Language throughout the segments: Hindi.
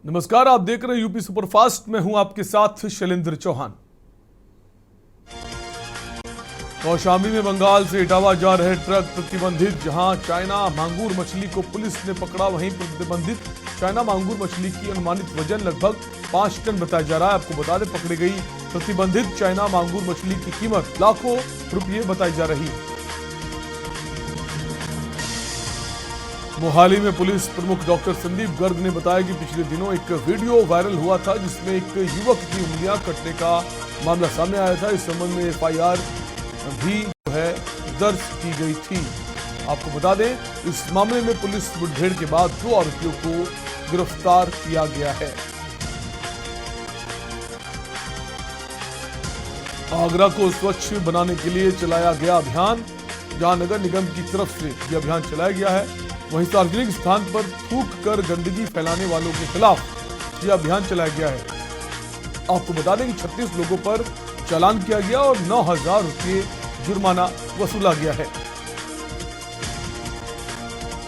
नमस्कार, आप देख रहे हैं यूपी सुपरफास्ट में हूं आपके साथ शैलेंद्र चौहान। कौशाम्बी में बंगाल से इटावा जा रहे ट्रक प्रतिबंधित। जहां चाइना मांगूर मछली को पुलिस ने पकड़ा, वहीं प्रतिबंधित चाइना मांगूर मछली की अनुमानित वजन लगभग 5 टन बताया जा रहा है। आपको बता दें, पकड़ी गई प्रतिबंधित चाइना मांगूर मछली की कीमत लाखों रुपये बताई जा रही है। मोहाली में पुलिस प्रमुख डॉक्टर संदीप गर्ग ने बताया कि पिछले दिनों एक वीडियो वायरल हुआ था जिसमें एक युवक की उंगलियां कटने का मामला सामने आया था। इस संबंध में एफआईआर भी दर्ज की गई थी। आपको बता दें, इस मामले में पुलिस मुठभेड़ के बाद 2 आरोपियों को गिरफ्तार किया गया है। आगरा को स्वच्छ बनाने के लिए चलाया गया अभियान। जहां नगर निगम की तरफ से यह अभियान चलाया गया है, वहीं सार्वजनिक स्थान पर थूक कर गंदगी फैलाने वालों के खिलाफ यह अभियान चलाया गया है। आपको बता दें कि 36 लोगों पर चालान किया गया और 9,000 रुपये जुर्माना वसूला गया है।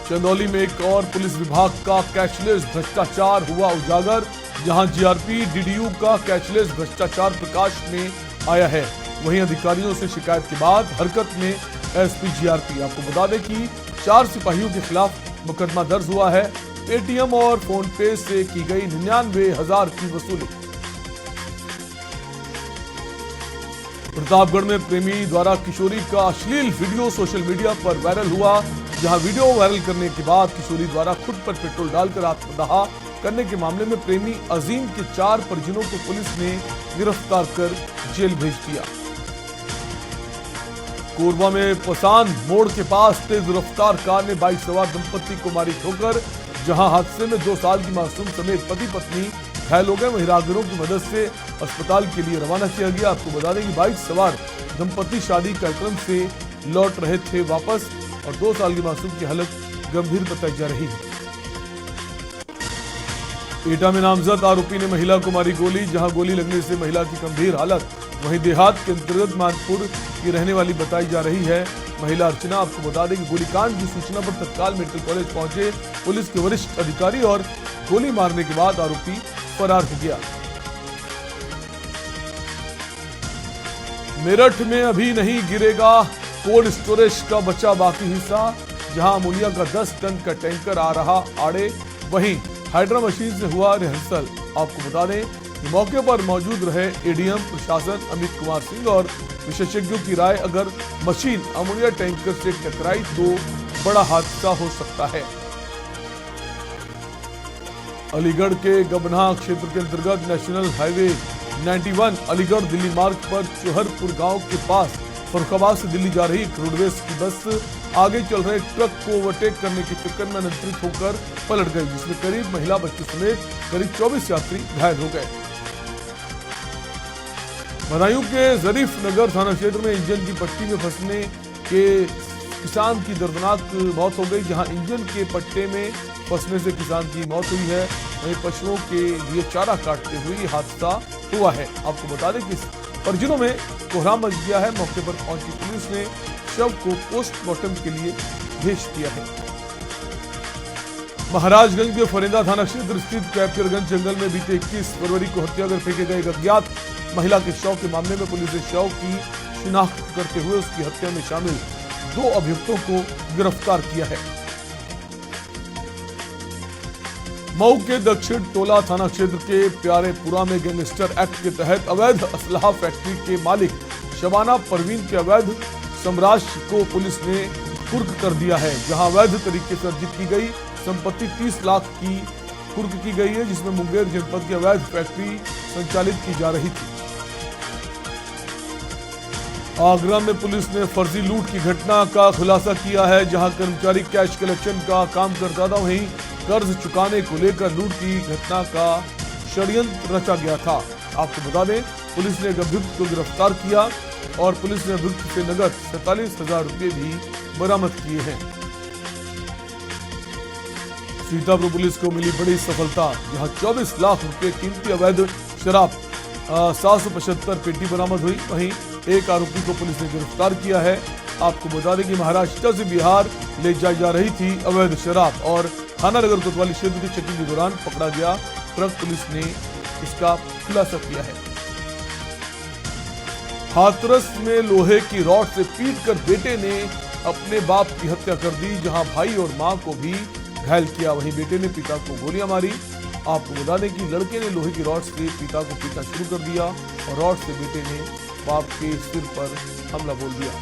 चंदौली में एक और पुलिस विभाग का कैशलेस भ्रष्टाचार हुआ उजागर। जहां जीआरपी डीडीयू का कैशलेस भ्रष्टाचार प्रकाश में आया है, वहीं अधिकारियों से शिकायत के बाद हरकत में एसपी जीआरपी। आपको बता दें कि 4 सिपाहियों के खिलाफ मुकदमा दर्ज हुआ है। एटीएम और फोन पे से की गई 99,000 की वसूली। प्रतापगढ़ में प्रेमी द्वारा किशोरी का अश्लील वीडियो सोशल मीडिया पर वायरल हुआ। जहां वीडियो वायरल करने के बाद किशोरी द्वारा खुद पर पेट्रोल डालकर आत्मदाह करने के मामले में प्रेमी अजीम के 4 परिजनों को पुलिस ने गिरफ्तार कर जेल भेज दिया। कोरबा में पसान मोड़ के पास तेज रफ्तार कार ने बाइक सवार दंपति को मारी ठोकर। जहां हादसे में 2 साल की मासूम समेत पति पत्नी घायल हो गए, वहीं राहगीरों की मदद से अस्पताल के लिए रवाना किया गया। आपको बता दें कि बाइक सवार दंपति शादी कार्यक्रम से लौट रहे थे वापस, और 2 साल की मासूम की हालत गंभीर बताई जा रही है। एटा में नामजद आरोपी ने महिला को मारी गोली। जहां गोली लगने से महिला की गंभीर हालत, वहीं देहात के अंतर्गत मानपुर की रहने वाली बताई जा रही है महिला अर्चना। आपको बता दें कि गोलीकांड की सूचना पर तत्काल मेडिकल कॉलेज पहुंचे पुलिस के वरिष्ठ अधिकारी और गोली मारने के बाद आरोपी फरार हो गया। मेरठ में अभी नहीं गिरेगा कोल्ड स्टोरेज का बचा बाकी हिस्सा। जहां अमोनिया का 10 टन का टैंकर आ रहा आड़े, वहीं हाइड्रा मशीन से हुआ रिहर्सल। आपको बता दें कि मौके पर मौजूद रहे एडीएम प्रशासन अमित कुमार सिंह और विशेषज्ञों की राय, अगर मशीन अमोनिया टैंकर से टकराई तो बड़ा हादसा हो सकता है। अलीगढ़ के गबना क्षेत्र के अंतर्गत नेशनल हाईवे 91 अलीगढ़ दिल्ली मार्ग पर चोहरपुर गांव के पास फर्रुखाबाद से दिल्ली जा रही रोडवेज की बस आगे चल रहे ट्रक को ओवरटेक करने के चक्कर में अनियंत्रित होकर पलट गई, जिसमें करीब महिला बच्चों समेत करीब 24 यात्री घायल हो गए। बदायूं के जरीफ नगर थाना क्षेत्र में इंजन की पट्टी में फंसने के किसान की दर्दनाक मौत हो गई। जहां इंजन के पट्टे में फंसने से किसान की मौत हुई है, वहीं पशुओं के लिए चारा काटते हुए हादसा हुआ है। आपको बता दें कि परिजनों में कोहराम मच गया है। मौके पर पहुंची पुलिस ने शव को पोस्टमार्टम के लिए भेज दिया है। महाराजगंज के फरेंदा थाना क्षेत्र स्थित कैपियरगंज जंगल में बीते 21 फरवरी को हत्या कर फेंके गए एक अज्ञात महिला के शव के मामले में पुलिस ने शव की शिनाख्त करते हुए उसकी हत्या में शामिल 2 अभियुक्तों को गिरफ्तार किया है। मऊ के दक्षिण टोला थाना क्षेत्र के प्यारेपुरा में गैंगस्टर एक्ट के तहत अवैध असलहा फैक्ट्री के मालिक शबाना परवीन के अवैध साम्राज्य को पुलिस ने कुर्क कर दिया है। जहां अवैध तरीके से अर्जित की गई संपत्ति 30 लाख की कुर्क की गई है, जिसमें मुंगेर जनपद की अवैध फैक्ट्री संचालित की जा रही थी। आगरा में पुलिस ने फर्जी लूट की घटना का खुलासा किया है। जहां कर्मचारी कैश कलेक्शन का काम करता था, वहीं कर्ज चुकाने को लेकर लूट की घटना का षड्यंत्र रचा गया था। आपको बता दें, पुलिस ने अभियुक्त को गिरफ्तार किया और पुलिस ने अभियुक्त से नगद 47,000 रुपये भी बरामद किए हैं। सीतापुर पुलिस को मिली बड़ी सफलता। जहां 24 लाख रुपए कीमती अवैध शराब 775 पेटी बरामद हुई, वहीं एक आरोपी को पुलिस ने गिरफ्तार किया है। आपको बता दें कि महाराष्ट्र से बिहार ले जाई जा रही थी अवैध शराब और थाना नगर कोतवाली क्षेत्र की चेकिंग के दौरान पकड़ा गया ट्रक पुलिस ने इसका खुलासा किया है। हाथरस में लोहे की रॉड से पीटकर बेटे ने अपने बाप की हत्या कर दी, जहां भाई और मां को भी घायल किया। वहीं बेटे ने पिता को गोलियां मारी। आपको बता दें कि लड़के ने लोहे की रॉड से पिता को पीटना शुरू कर दिया और रॉड से बेटे ने बाप के सिर पर हमला बोल दिया।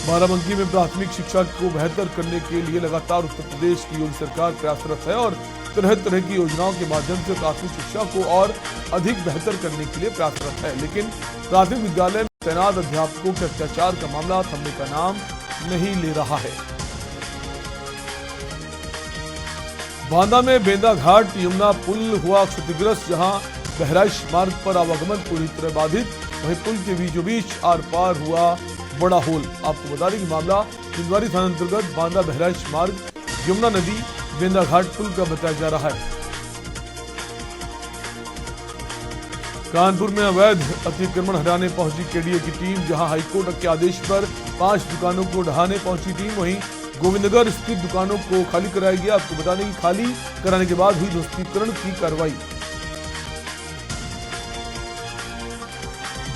बाराबंकी में प्राथमिक शिक्षा को बेहतर करने के लिए लगातार उत्तर प्रदेश की योगी सरकार प्रयासरत है और तरह तरह की योजनाओं के माध्यम से प्राथमिक शिक्षा को और अधिक बेहतर करने के लिए प्रयासरत है, लेकिन प्राथमिक विद्यालय में तैनात अध्यापकों के अत्याचार का मामला थमने का नाम नहीं ले रहा है। बांदा में बेंदा घाट यमुना पुल हुआ क्षतिग्रस्त, जहां बहराइच मार्ग पर आवागमन पूरी तरह बाधित। वहीं पुल के बीचों बीच आर पार हुआ बड़ा होल। आपको बता दें कि मामला चिंदवारी थाना अंतर्गत बांदा बहराइच मार्ग यमुना नदी बेंदा घाट पुल का बताया जा रहा है। कानपुर में अवैध अतिक्रमण हटाने पहुंची केडीए की टीम, जहां हाईकोर्ट के आदेश पर 5 दुकानों को ढहाने पहुंची टीम। वहीं गोविंदनगर स्थित दुकानों को खाली कराया गया। आपको बता दें कि खाली कराने के बाद हुई ध्वस्तीकरण की कार्रवाई।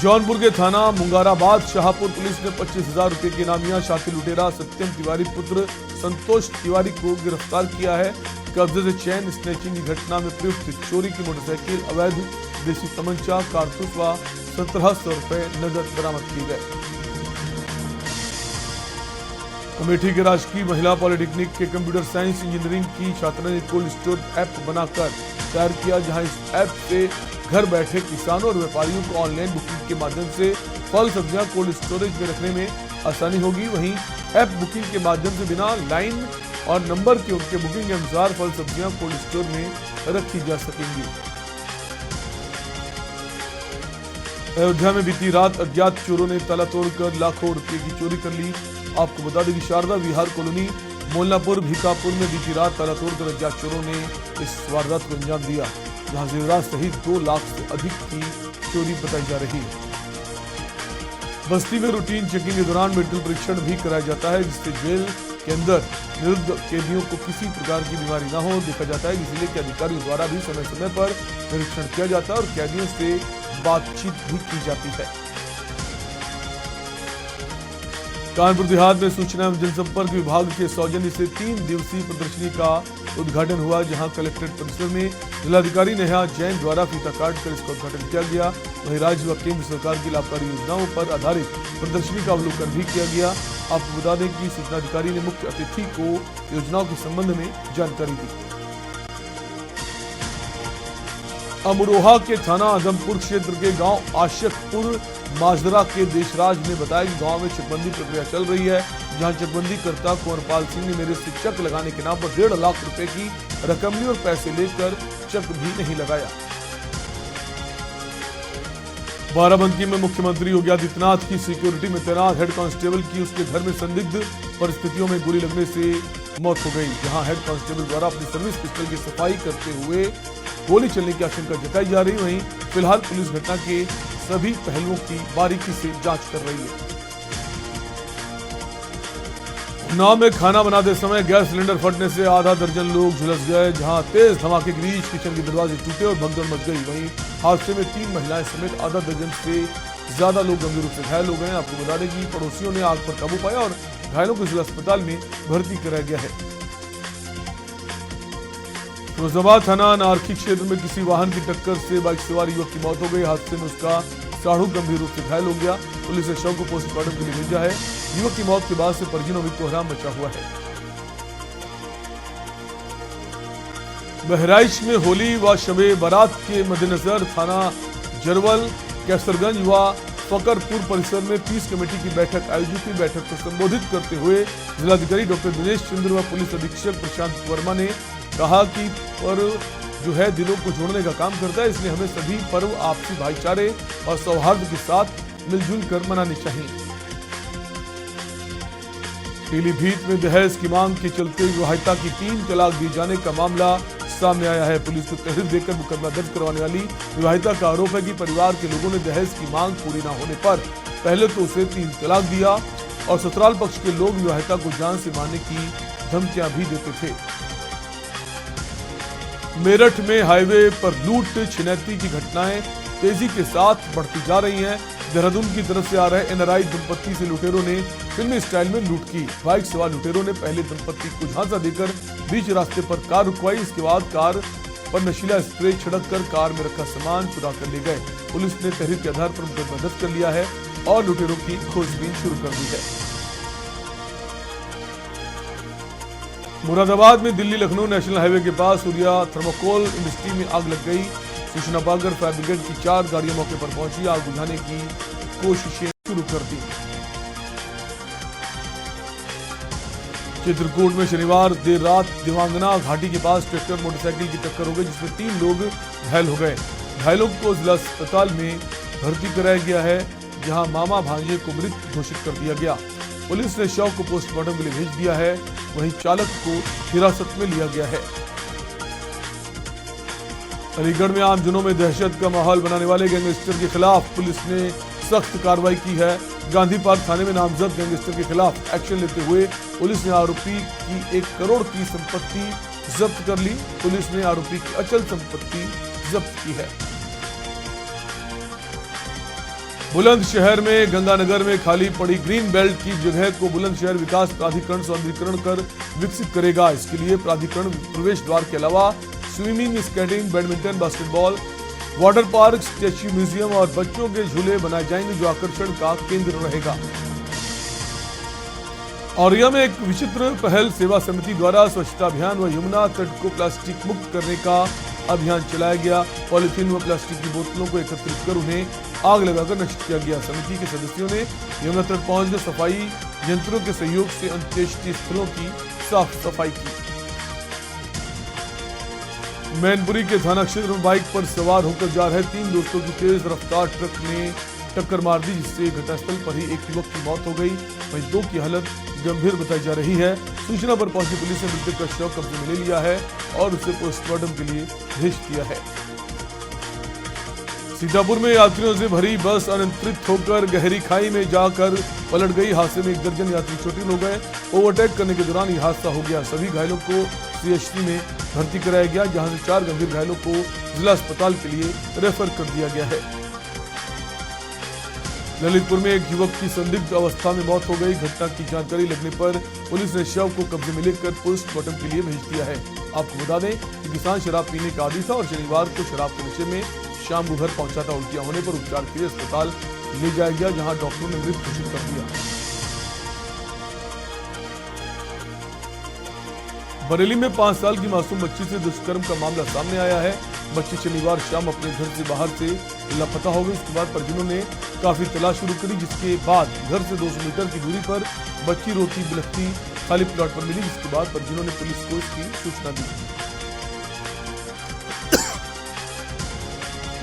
जौनपुर के थाना मुंगाराबाद शाहपुर पुलिस ने 25,000 रुपए के नामिया शातिर लुटेरा सत्यम तिवारी पुत्र संतोष तिवारी को गिरफ्तार किया है। कब्जे से चैन स्नैचिंग की घटना में प्रयुक्त चोरी की मोटरसाइकिल, अवैध देसी तमंचा, कारतूस व 1700 रुपए नगद बरामद किए गए। अमेठी के राजकीय महिला पॉलिटेक्निक के कंप्यूटर साइंस इंजीनियरिंग की छात्रा ने कोल्ड स्टोर ऐप बनाकर तैयार किया, जहां इस ऐप से घर बैठे किसानों और व्यापारियों को ऑनलाइन बुकिंग के माध्यम से फल सब्जियां कोल्ड स्टोरेज में रखने में आसानी होगी। वहीं ऐप बुकिंग के माध्यम से बिना लाइन और नंबर के उनके बुकिंग के अनुसार फल सब्जियां कोल्ड स्टोर में रखी जा सकेंगी। अयोध्या में बीती रात अज्ञात चोरों ने ताला तोड़कर लाखों रुपए की चोरी कर ली। आपको बता दें कि शारदा विहार कॉलोनी मोलनापुर भीकापुर में बीती रात ताला तोड़कर अज्ञात चोरों ने इस वारदात को अंजाम दिया, जहां जेवरात सहित 2 लाख से अधिक की चोरी बताई जा रही है। बस्ती में रूटीन चेकिंग के दौरान मेडिकल परीक्षण भी कराया जाता है, जिससे जेल के अंदर निरुद्ध कैदियों को किसी प्रकार की बीमारी न हो देखा जाता है। इसलिए के अधिकारियों द्वारा भी समय समय पर निरीक्षण किया जाता है और कैदियों से बातचीत भी की जाती है। कानपुर देहात में सूचना एवं जनसंपर्क विभाग के सौजन्य से 3 दिवसीय प्रदर्शनी का उद्घाटन हुआ, जहां कलेक्ट्रेट परिसर में जिलाधिकारी नेहा जैन द्वारा फीता काटकर इसका उद्घाटन किया गया। वहीं राज्य व केंद्र सरकार की लाभकारी योजनाओं पर आधारित प्रदर्शनी का अवलोकन भी किया गया। आपको बता दें कि सूचना अधिकारी ने मुख्य अतिथि को योजनाओं के संबंध में जानकारी दी। अमरोहा के थाना आजमपुर क्षेत्र के गांव आशिकपुर माजरा के देशराज ने बताया कि गांव में चकबंदी प्रक्रिया चल रही है, जहां चकबंदी कर्ता कुंवरपाल सिंह ने मेरे से चक लगाने के नाम पर 1.5 लाख रुपए की रकम ली और पैसे लेकर चक भी नहीं लगाया। बाराबंकी में मुख्यमंत्री योगी आदित्यनाथ की सिक्योरिटी में तैनात हेड कांस्टेबल की उसके घर में संदिग्ध परिस्थितियों में गोली लगने से मौत हो गई, जहां हेड कांस्टेबल द्वारा अपनी सर्विस पिस्टल की सफाई करते हुए गोली चलने की आशंका जताई जा रही। वहीं फिलहाल पुलिस घटना के सभी पहलुओं की बारीकी से जांच कर रही है। उन्नाव में खाना बनाते समय गैस सिलेंडर फटने से आधा दर्जन लोग झुलस गए, जहां तेज धमाके के बीच किचन के दरवाजे टूटे और भगदड़ मच गई। वहीं हादसे में 3 महिलाएं समेत आधा दर्जन से ज्यादा लोग गंभीर रूप से घायल हो गए। आपको बता दें कि पड़ोसियों ने आग पर काबू पाया और घायलों को जिला अस्पताल में भर्ती कराया गया है। फिरोजाबाद थाना नारखी क्षेत्र में किसी वाहन की टक्कर से बाइक सवार युवक की मौत हो गई। हादसे में उसका साढ़ू गंभीर रूप से घायल हो गया। पुलिस ने शव को पोस्टमार्टम के लिए भेजा है। युवक की मौत के बाद से परिजनों में कोहराम मचा हुआ है। बहराइच में होली व शबे बारात के मद्देनजर थाना जरवल, कैसरगंज व फकरपुर परिसर में पीस कमेटी की बैठक आयोजित हुई। बैठक को संबोधित करते हुए जिलाधिकारी डॉक्टर दिनेश चंद्र व पुलिस अधीक्षक प्रशांत वर्मा ने कहा कि पर्व जो है दिलों को जोड़ने का काम करता है, इसलिए हमें सभी पर्व आपसी भाईचारे और सौहार्द के साथ मिलजुल कर मनाने चाहिए। पीलीभीत में दहेज की मांग के चलते विवाहिता की 3 तलाक दिए जाने का मामला सामने आया है। पुलिस को तहरीर देकर मुकदमा दर्ज करवाने वाली विवाहिता का आरोप है कि परिवार के लोगों ने दहेज की मांग पूरी न होने पर पहले तो उसे 3 तलाक दिया और ससुराल पक्ष के लोग विवाहिता को जान से मारने की धमकियां भी देते थे। मेरठ में हाईवे पर लूट छिनैती की घटनाएं तेजी के साथ बढ़ती जा रही हैं। देहरादून की तरफ से आ रहे एनआरआई दंपत्ति से लुटेरों ने फिल्मी स्टाइल में लूट की। बाइक सवार लुटेरों ने पहले दंपत्ति को झांसा देकर बीच रास्ते पर कार रुकवाई। इसके बाद कार पर नशीला स्प्रे छिड़ककर कार में रखा सामान चुरा कर ले गए। पुलिस ने तहरीर के आधार पर मुकदमा दर्ज कर लिया है और लुटेरों की खोजबीन शुरू कर दी है। मुरादाबाद में दिल्ली लखनऊ नेशनल हाईवे के पास सूर्या थर्मोकोल इंडस्ट्री में आग लग गई। सूचना पाकर फायर ब्रिगेड की 4 गाड़ियां मौके पर पहुंची, आग बुझाने की कोशिशें शुरू कर दी। चित्रकूट में शनिवार देर रात दिवांगना घाटी के पास ट्रैक्टर मोटरसाइकिल की टक्कर हो गई, जिसमें 3 लोग घायल हो गए। घायलों को जिला अस्पताल में भर्ती कराया गया है, जहां मामा भांजे को मृत घोषित कर दिया गया। पुलिस ने शव को पोस्टमार्टम के लिए भेज दिया है, वहीं चालक को हिरासत में लिया गया है। अलीगढ़ में आमजनों में दहशत का माहौल बनाने वाले गैंगस्टर के खिलाफ पुलिस ने सख्त कार्रवाई की है। गांधी पार्क थाने में नामजद गैंगस्टर के खिलाफ एक्शन लेते हुए पुलिस ने आरोपी की 1 करोड़ की संपत्ति जब्त कर ली। पुलिस ने आरोपी की अचल संपत्ति जब्त की है। बुलंदशहर में गंगानगर में खाली पड़ी ग्रीन बेल्ट की जगह को बुलंदशहर विकास प्राधिकरण सौंदर्यीकरण कर विकसित करेगा। इसके लिए प्राधिकरण प्रवेश द्वार के अलावा swimming, skating, badminton, basketball, water park, statue museum और बच्चों के झूले बनाए जाएंगे, जो आकर्षण का केंद्र रहेगा। औरैया में एक विचित्र पहल सेवा समिति द्वारा स्वच्छता अभियान व यमुना तट को प्लास्टिक मुक्त करने का अभियान चलाया गया। पॉलिथीन व प्लास्टिक की बोतलों को एकत्रित कर उन्हें आग लगाकर नष्ट किया गया। समिति के सदस्यों ने यमुना तट पहुंचकर सफाई यंत्रों के सहयोग से अंत्येष्टि स्थलों की साफ सफाई की। मैनपुरी के थाना क्षेत्र में बाइक पर सवार होकर जा रहे 3 दोस्तों की तेज रफ्तार ट्रक ने टक्कर मार दी, जिससे घटनास्थल पर ही एक युवक की मौत हो गई, वहीं 2 की हालत गंभीर बताई जा रही है। सूचना पर पहुंची पुलिस ने मृतक का शव कब्जे में ले लिया है और उसे पोस्टमार्टम के लिए भेज दिया है। सीतापुर में यात्रियों से भरी बस अनियंत्रित होकर गहरी खाई में जाकर पलट गई। हादसे में 1 दर्जन यात्री चोटिल हो गए। ओवरटेक करने के दौरान यह हादसा हो गया। सभी घायलों को सीएचसी में भर्ती कराया गया, जहां से 4 गंभीर घायलों को जिला अस्पताल के लिए रेफर कर दिया गया है। ललितपुर में एक युवक की संदिग्ध अवस्था में मौत हो गई। घटना की जानकारी लगने पर पुलिस ने शव को कब्जे में लेकर पोस्टमार्टम के लिए भेज दिया है। आपको बता दें कि किसान शराब पीने का आदी था और शनिवार को शराब के नशे में शाम को घर पहुंचा था। उल्टियां होने पर उपचार के लिए अस्पताल ले जाया गया, जहां डॉक्टरों ने मृत घोषित कर दिया। बरेली में 5 साल की मासूम बच्ची से दुष्कर्म का मामला सामने आया है। बच्ची शनिवार शाम अपने घर से बाहर से लापता हो गई। इसके बाद परिजनों ने काफी तलाश शुरू करी, जिसके बाद घर से 200 मीटर की दूरी पर बच्ची रोती बिलखती खाली प्लॉट पर मिली, जिसके बाद परिजनों ने पुलिस को इसकी सूचना दी।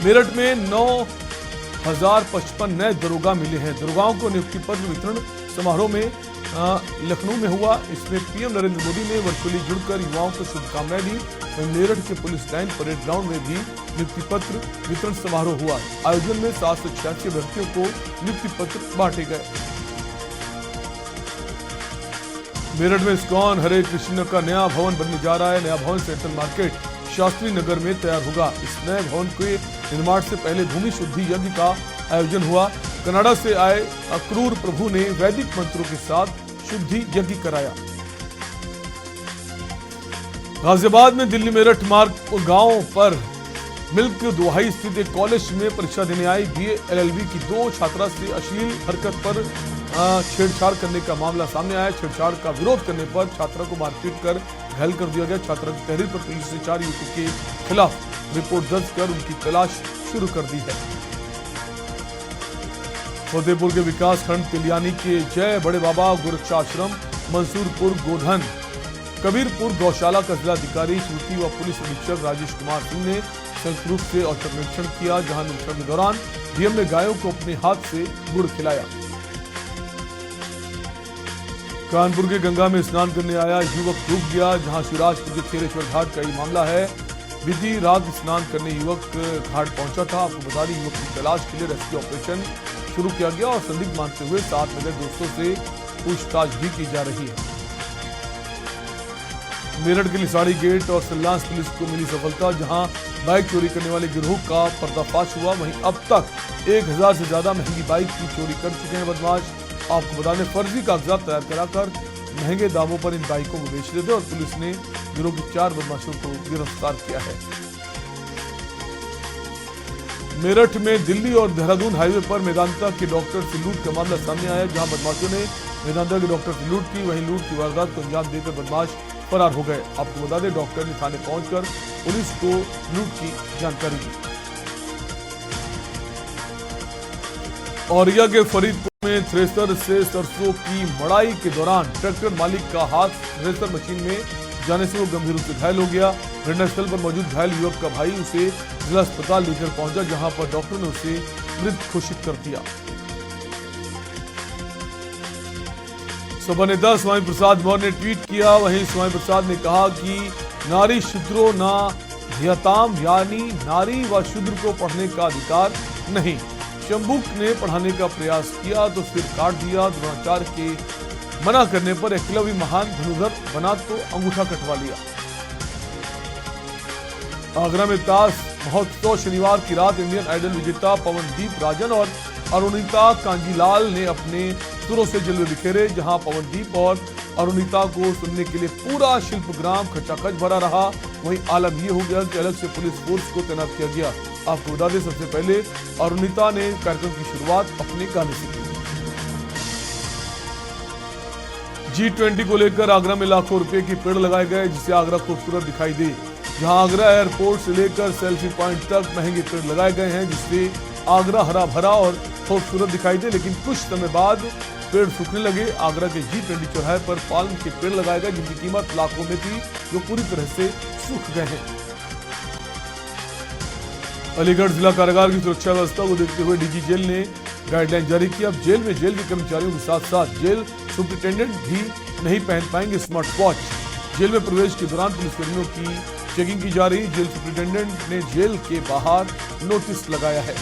मेरठ में 9055 नए दरोगा मिले हैं। दरोगाओं को नियुक्ति पत्र वितरण समारोह में लखनऊ में हुआ। इसमें पीएम नरेंद्र मोदी ने वर्चुअली जुड़कर युवाओं को शुभकामनाएं दी। वहीं मेरठ के पुलिस लाइन परेड ग्राउंड में भी नियुक्ति पत्र वितरण समारोह हुआ। आयोजन में 786 अभ्यर्थियों को नियुक्ति पत्र बांटे गए। मेरठ में इस्कॉन हरे कृष्ण का नया भवन बनने जा रहा है। नया भवन सेंट्रल मार्केट शास्त्री नगर में तैयार होगा। इस नए भवन के निर्माण से पहले भूमि शुद्धि यज्ञ का आयोजन हुआ। कनाडा से आए अक्रूर प्रभु ने वैदिक मंत्रों के साथ शुद्धि यज्ञ कराया। गाजियाबाद में दिल्ली मेरठ मार्ग गांव पर मिल्क दुहाई स्थित एक कॉलेज में परीक्षा देने आई बीए एलएलबी की 2 छात्रा से अश्लील हरकत पर छेड़छाड़ करने का मामला सामने आया। छेड़छाड़ का विरोध करने पर छात्रा को मारपीट कर घायल कर दिया गया। छात्रा की तहरीर पर पुलिस ने 4 युवकों के खिलाफ रिपोर्ट दर्ज कर उनकी तलाश शुरू कर दी है। फतेहपुर के विकास खंड तिलियानी के जय बड़े बाबा गोरक्षाश्रम, मंसूरपुर गोधन, कबीरपुर गौशाला का जिलाधिकारी श्रुति व पुलिस अधीक्षक राजेश कुमार सिंह ने संयुक्त रूप से औचक निरीक्षण किया, जहां निरीक्षण के दौरान डीएम ने गायों को अपने हाथ से गुड़ खिलाया। कानपुर के गंगा में स्नान करने आया युवक डूब गया, जहां शिवराजपुर के खेरेश्वर घाट का ये मामला है। बीती रात स्नान करने युवक घाट पहुंचा था। आपको बता दें युवक की तलाश के लिए रेस्क्यू ऑपरेशन शुरू किया गया और संदिग्ध मानते हुए साथ मिले दोस्तों से पूछताछ भी की जा रही है। मेरठ के लिसाड़ी गेट और सल्लास पुलिस को मिली सफलता, जहां बाइक चोरी करने वाले गिरोह का पर्दाफाश हुआ। वहीं अब तक 1000 से ज्यादा महंगी बाइक की चोरी कर चुके हैं बदमाश। आपको बता दें, फर्जी कागजात तैयार कराकर महंगे दामों पर इन बाइकों को बेच रहे थे और पुलिस ने गिरोह के 4 बदमाशों को गिरफ्तार किया है। मेरठ में दिल्ली और देहरादून हाईवे पर मेदांता के डॉक्टर से लूट का मामला सामने आया, जहां बदमाशों ने मेदांता के डॉक्टर से लूट की। वहीं लूट की वारदात को अंजाम देकर बदमाश फरार हो गए। आपको बता दें, डॉक्टर ने थाने पहुंचकर पुलिस को लूट की जानकारी दी। औरैया के फरीदपुर में थ्रेसर से सरसों की मड़ाई के दौरान ट्रैक्टर मालिक का हाथ थ्रेसर मशीन में जाने से वो गंभीर रूप से घायल हो गया। घटनास्थल पर मौजूद घायल युवक का भाई उसे जिला अस्पताल लेकर पहुंचा, जहां पर डॉक्टर ने उसे मृत घोषित कर दिया। सपा नेता स्वामी प्रसाद मौर्य ने ट्वीट किया। वहीं स्वामी प्रसाद ने कहा कि नारी शूद्रो ना ध्यताम, यानी नारी व शूद्र को पढ़ने का अधिकार नहीं। शंभुक ने पढ़ाने का प्रयास किया तो सिर काट दिया। द्रोणाचार्य के मना करने पर एकलव्य महान धनुर्धर बना तो अंगूठा कटवा लिया। आगरा में ताश महोत्सव, शनिवार की रात इंडियन आइडल विजेता पवनदीप राजन और अरुणिता कांजीलाल ने अपने सुरों से जलवे बिखेरे, जहां पवनदीप और अरुणिता को सुनने के लिए पूरा शिल्पग्राम खचाखच भरा रहा। वहीं आलम यह हो गया कि अलग से पुलिस फोर्स को तैनात किया गया। आपको बता दें, सबसे पहले अरुणिता ने कार्यक्रम की शुरुआत अपने गाने से की। G20 को लेकर आगरा में लाखों रुपए के पेड़ लगाए गए, जिससे आगरा खूबसूरत दिखाई दे। जहां आगरा एयरपोर्ट से लेकर सेल्फी पॉइंट तक महंगे पेड़ लगाए गए हैं, जिससे आगरा हरा भरा और खूबसूरत दिखाई दे। लेकिन कुछ समय बाद पेड़ सूखने लगे। आगरा के G20 चौराहे पर पाल्म के पेड़ लगाए गए, जिनकी कीमत लाखों में थी, जो पूरी तरह से सूख गए हैं। अलीगढ़ जिला कारागार की सुरक्षा व्यवस्था को देखते हुए डीजी जेल ने गाइडलाइन जारी की। अब जेल में जेल के कर्मचारियों के साथ साथ जेल सुप्रिंटेंडेंट भी नहीं पहन पाएंगे स्मार्ट वॉच। जेल में प्रवेश के दौरान पुलिसकर्मियों की चेकिंग की जा रही। जेल सुप्रिंटेंडेंट ने जेल के बाहर नोटिस लगाया है।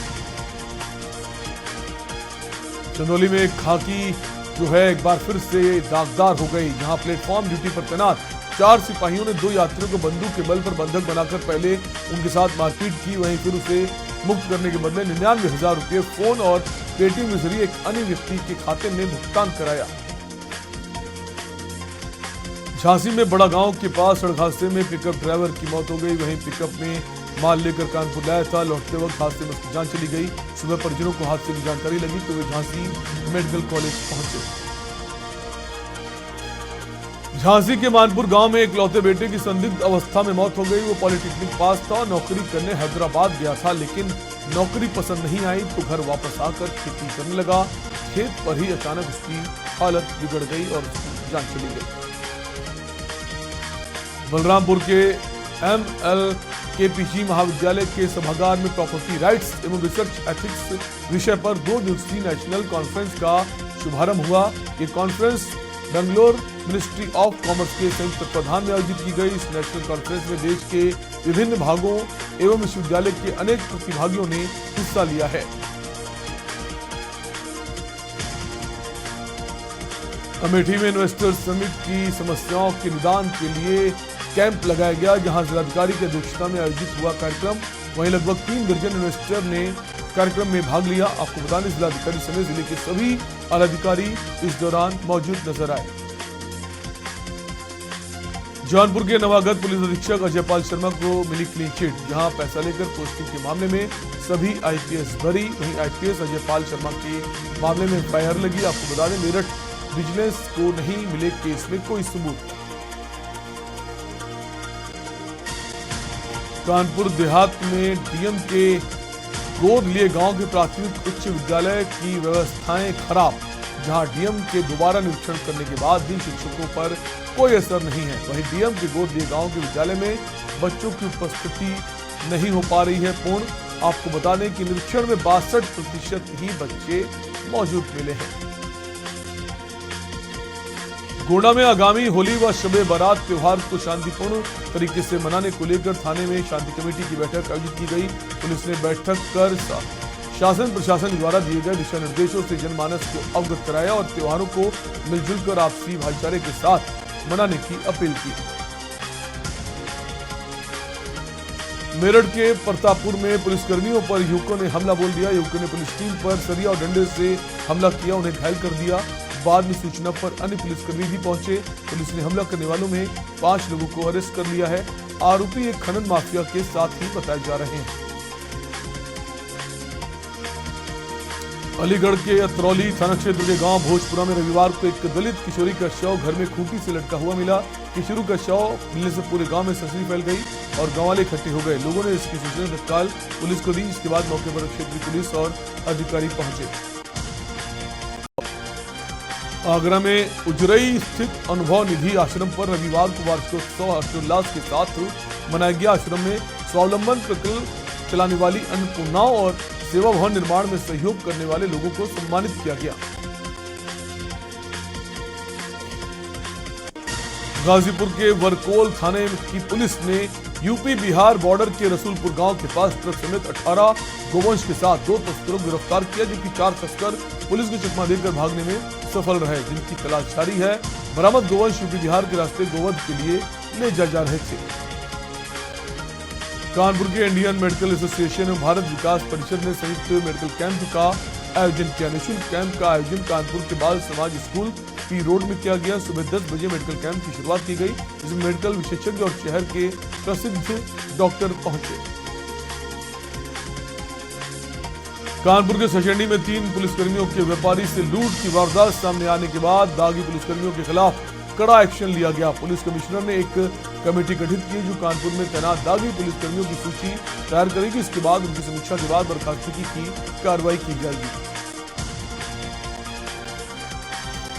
चंदौली में खाकी जो है एक बार फिर से दागदार हो गई, जहां प्लेटफॉर्म ड्यूटी पर तैनात 4 सिपाहियों ने 2 यात्रियों को बंदूक के बल पर बंधक बनाकर पहले उनके साथ मारपीट की। वहीं फिर उसे मुक्त करने के बदले 99,000 रुपये फोन और पेटीएम के जरिए एक अन्य व्यक्ति के खाते में भुगतान कराया। झांसी में बड़ा गांव के पास सड़क हादसे में पिकअप ड्राइवर की मौत हो गई। वहीं पिकअप में माल लेकर कानपुर लाया था। लौटते वक्त हादसे में उसकी जान चली गई। सुबह परिजनों को हादसे की जानकारी लगी तो वे झांसी मेडिकल कॉलेज पहुंचे। झांसी के मानपुर गांव में एक लौते बेटे की संदिग्ध अवस्था में मौत हो गई। वो पॉलिटेक्निक पास था, नौकरी करने हैदराबाद गया था, लेकिन नौकरी पसंद नहीं आई तो घर वापस आकर खेती करने लगा। खेत पर ही अचानक उसकी हालत बिगड़ गई और उसकी जान चली गई। बलरामपुर के MLKPG महाविद्यालय के सभागार में प्रॉपर्टी राइट्स एवं रिसर्च एथिक्स विषय पर 2 दिवसीय नेशनल कॉन्फ्रेंस का शुभारंभ हुआ। ये conference Bangalore ministry of commerce के संयुक्त तत्वाधान में आयोजित की गई। इस नेशनल कॉन्फ्रेंस में देश के विभिन्न भागों एवं विश्वविद्यालय के अनेक प्रतिभागियों ने हिस्सा लिया है। अमेठी में इन्वेस्टर्स समिट की समस्याओं के निदान के लिए कैंप लगाया गया, जहां जिलाधिकारी की अध्यक्षता में आयोजित हुआ कार्यक्रम। वहीं लगभग 3 दर्जन इन्वेस्टर ने कार्यक्रम में भाग लिया। आपको बता दें, जिलाधिकारी समेत जिले के सभी आलाधिकारी इस दौरान मौजूद नजर आए। जौनपुर के नवागत पुलिस अधीक्षक अजयपाल शर्मा को मिली क्लीन चिट, जहां पैसा लेकर पोस्टिंग के मामले में सभी IPS भरी। वहीं IPS अजयपाल शर्मा के मामले में FIR लगी। आपको बता दें, मेरठ विजिलेंस को नहीं मिले केस में कोई सबूत। कानपुर देहात में डीएम के गोद लिए गांव के प्राथमिक उच्च विद्यालय की व्यवस्थाएं खराब, जहां डीएम के दोबारा निरीक्षण करने के बाद भी शिक्षकों पर कोई असर नहीं है। वहीं डीएम के गोद लिए गांव के विद्यालय में बच्चों की उपस्थिति नहीं हो पा रही है पूर्ण। आपको बता दें कि निरीक्षण में 62% ही बच्चे मौजूद मिले हैं। गोंडा में आगामी होली व शबे बारात त्योहार को शांतिपूर्ण तरीके से मनाने को लेकर थाने में शांति कमेटी की बैठक आयोजित की गई। पुलिस ने बैठक कर शासन प्रशासन द्वारा दिए गए दिशा निर्देशों से जनमानस को अवगत कराया और त्योहारों को मिलजुल कर आपसी भाईचारे के साथ मनाने की अपील की। मेरठ के प्रतापपुर में पुलिसकर्मियों पर युवकों ने हमला बोल दिया। युवकों ने पुलिस टीम पर सरिया और डंडे से हमला किया, उन्हें घायल कर दिया। बाद में सूचना पर अन्य पुलिसकर्मी भी पहुंचे। पुलिस ने हमला करने वालों में 5 लोगों को अरेस्ट कर लिया है। आरोपी एक खनन माफिया के साथ ही बताए जा रहे हैं। अलीगढ़ के अतरौली थाना क्षेत्र के गांव भोजपुरा में रविवार को एक दलित किशोरी का शव घर में खूंटी से लटका हुआ मिला। किशोरी का शव मिलने से पूरे गांव में सनसनी फैल गई और गांव वाले इकट्ठे हो गए। लोगों ने इसकी सूचना तत्काल पुलिस को दी। इसके बाद मौके पर क्षेत्रीय पुलिस और अधिकारी पहुंचे। आगरा में उजरई स्थित अनुभव निधि आश्रम पर रविवार को वार्षिकोत्सव हर्षोल्लास के साथ मनाया गया। आश्रम में स्वावलंबन प्रकल्प चलाने वाली अन्नपूर्णाओं और सेवा भवन निर्माण में सहयोग करने वाले लोगों को सम्मानित किया गया। गाजीपुर के वरकोल थाने की पुलिस ने यूपी बिहार बॉर्डर के रसूलपुर गांव के पास ट्रक समेत 18 गोवंश के साथ 2 तस्करों को गिरफ्तार किया, जबकि 4 तस्कर पुलिस को चकमा देकर भागने में सफल रहे, जिनकी तलाश जारी है। बरामद गोवंश यूपी बिहार के रास्ते गोवध के लिए ले जा रहे थे। कानपुर के इंडियन मेडिकल एसोसिएशन और भारत विकास परिषद ने संयुक्त मेडिकल कैंप का आयोजन किया। निःशुल्क कैंप का आयोजन कानपुर के बाल समाज स्कूल पी रोड में किया गया। सुबह 10 बजे मेडिकल कैंप की शुरुआत की गई, जिसमें मेडिकल विशेषज्ञ और शहर के प्रसिद्ध डॉक्टर पहुंचे। कानपुर के सचेंडी में 3 पुलिसकर्मियों के व्यापारी से लूट की वारदात सामने आने के बाद दागी पुलिसकर्मियों के खिलाफ कड़ा एक्शन लिया गया। पुलिस कमिश्नर ने एक कमेटी गठित की जो कानपुर में तैनात दागी पुलिसकर्मियों की सूची तैयार करेगी। इसके बाद उनकी समीक्षा के बाद बर्खास्तगी की कार्रवाई की जाएगी।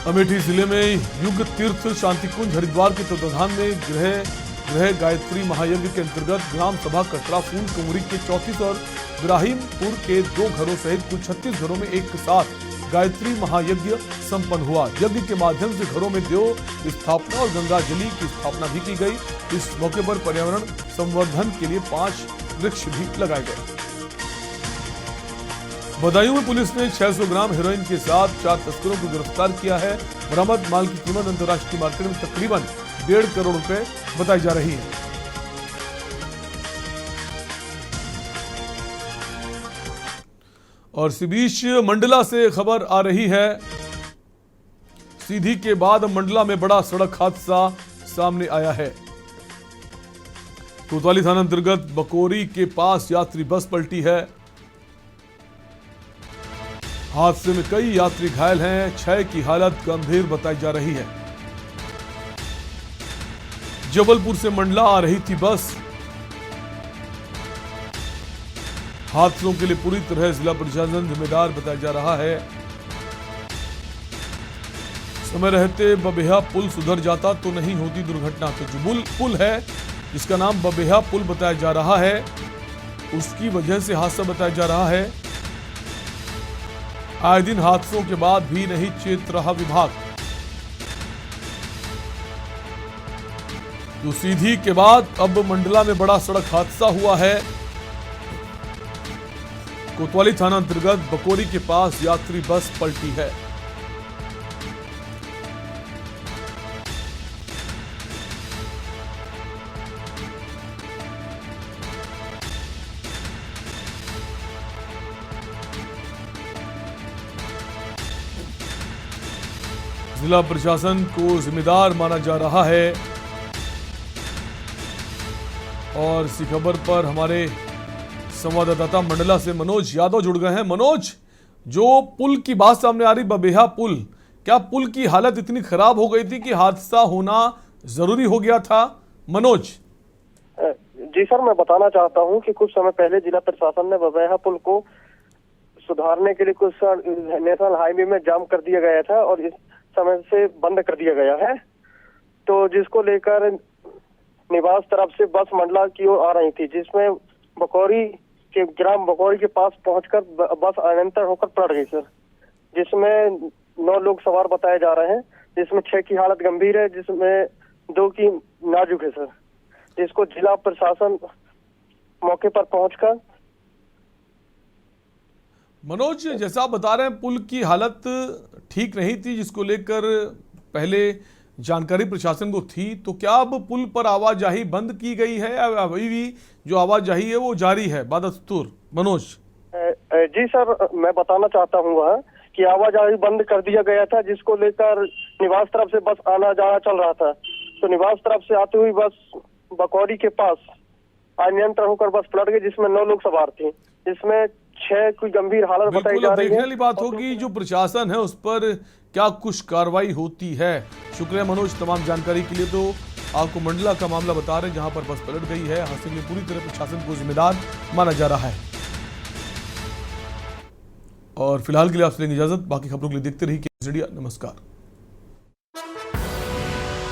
अमेठी जिले में युग तीर्थ शांतिकुंज हरिद्वार के तत्वाधान में गृह गायत्री महायज्ञ के अंतर्गत ग्राम सभा कटरा फूल कुमरी के 34 और इब्राहिमपुर के 2 घरों सहित कुल 36 घरों में एक साथ गायत्री महायज्ञ संपन्न हुआ। यज्ञ के माध्यम से घरों में देव स्थापना और गंगा जली की स्थापना भी की गई। इस मौके पर पर्यावरण संवर्धन के लिए 5 वृक्ष भी लगाए गए। बदायूं में पुलिस ने 600 ग्राम हेरोइन के साथ 4 तस्करों को गिरफ्तार किया है। बरामद माल की कीमत अंतर्राष्ट्रीय मार्केट में तकरीबन 1.5 करोड़ रुपए बताई जा रही है। और इस बीच मंडला से खबर आ रही है। सीधी के बाद मंडला में बड़ा सड़क हादसा सामने आया है। कोतवाली थाना अंतर्गत बकोरी के पास यात्री बस पलटी है। हादसे में कई यात्री घायल हैं। 6 की हालत गंभीर बताई जा रही है। जबलपुर से मंडला आ रही थी बस। हादसों के लिए पूरी तरह जिला प्रशासन जिम्मेदार बताया जा रहा है। समय रहते बबेहा पुल सुधर जाता तो नहीं होती दुर्घटना। तो जो पुल है जिसका नाम बबेहा पुल बताया जा रहा है, उसकी वजह से हादसा बताया जा रहा है। आए दिन हादसों के बाद भी नहीं चेत रहा विभाग। तो सीधी के बाद अब मंडला में बड़ा सड़क हादसा हुआ है। कोतवाली थाना अंतर्गत बकोरी के पास यात्री बस पलटी है। जिला प्रशासन को जिम्मेदार माना जा रहा है। और इसी खबर पर हमारे संवाददाता मंडला से मनोज यादव जुड़ गए हैं। मनोज, जो पुल की बात सामने आ रही, बबेहा पुल, क्या पुल की हालत इतनी खराब हो गई थी कि हादसा होना जरूरी हो गया था? मनोज। जी सर, मैं बताना चाहता हूं कि कुछ समय पहले जिला प्रशासन ने बबेहा पुल को सुधारने के लिए कुछ नेशनल हाईवे में जाम कर दिया गया था और इस समय से बंद कर दिया गया है। तो जिसको लेकर निवास तरफ से बस मंडला की ओर आ रही थी, जिसमें बकोरी के ग्राम बकोरी के पास पहुंचकर बस अनियंत्रित होकर पलट गई सर, जिसमें 9 लोग सवार बताए जा रहे हैं, जिसमें 6 की हालत गंभीर है, जिसमें 2 की नाजुक है सर, जिसको जिला प्रशासन मौके पर पहुंचकर। मनोज, जैसा आप बता रहे हैं पुल की हालत ठीक नहीं थी, जिसको लेकर पहले जानकारी प्रशासन को थी, तो क्या अब पुल पर आवाजाही बंद की गई है या अभी भी जो आवाजाही है वो जारी है? बादस्तूर मनोज। जी सर, मैं बताना चाहता हूँ वह कि आवाजाही बंद कर दिया गया था, जिसको लेकर निवास तरफ से बस आना जाना चल रहा था। तो निवास तरफ से आती हुई बस बकौरी के पास अनियंत्रित होकर बस पलट गई, जिसमें 9 लोग सवार थे, जिसमें 6 की गंभीर हालत बताई बिल्कुल, जा अब रही देखने है। वाली बात होगी जो प्रशासन है उस पर क्या कुछ कार्रवाई होती है। शुक्रिया मनोज तमाम जानकारी के लिए। तो आपको मंडला का मामला बता रहे हैं जहां पर बस पलट गई है। हादसे के लिए पूरी तरह प्रशासन को जिम्मेदार माना जा रहा है। और फिलहाल के लिए आपसे लेंगे इजाजत। बाकी खबरों के लिए देखते रहिए केएस मीडिया। नमस्कार।